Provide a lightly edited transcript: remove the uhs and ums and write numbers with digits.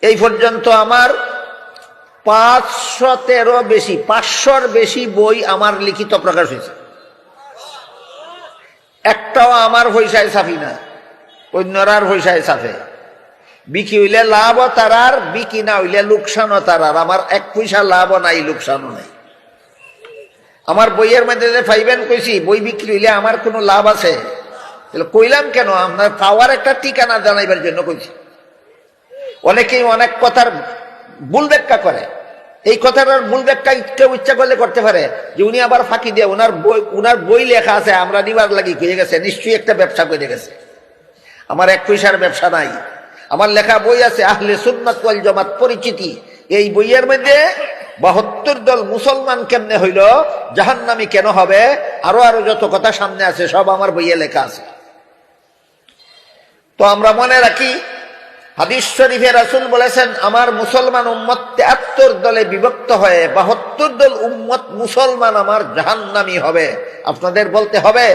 এই পর্যন্ত আমার 500-র বেশি বই আমার লিখিত প্রকাশ হয়েছে। একটাও আমার পয়সায় ছাপি না, অন্যরার পয়সায় ছাপে। বিক্রি হইলে লাভও তারার, বিক্রি না হইলে লোকসানও তারার। আমার 1 পয়সা লাভও নাই, লোকসানও নাই। আমার বইয়ের মধ্যে যে পাইবেন কইছি, বই বিক্রি হইলে আমার কোনো লাভ আছে? কইলাম কেন, আপনার পাওয়ার একটা ঠিকানা জানাইবার জন্য কইছি। অনেকেই অনেক কথার ভুল ব্যাখ্যা করে। এই কথাটার ভুল ব্যাখ্যা কেউ ইচ্ছা করলে করতে পারে যে উনি আবার ফাঁকি দিয়ে উনার বই লেখা আছে আমরা নিবার লাগি কয়ে গেছে, নিশ্চয়ই একটা ব্যবসা করে গেছে। আমার 1 পয়সার ব্যবসা নাই। আমার লেখা বই আছে আহলে সুন্নাত ওয়াল জামাত পরিচিতি। এই বইয়ের মধ্যে 72 দল মুসলমান কেমনে হইল, জাহান্নামী কেন হবে, আরো যত কথা সামনে আছে সব আমার বইয়ে লেখা আছে। তো আমরা মনে রাখি, হাদিস শরীফে রাসূল বলেছেন আমার মুসলমান উম্মত 73 দলে বিভক্ত হয়ে 72 দল উম্মত মুসলমান আমার জাহান্নামী হবে। আপনাদের বলতে হবে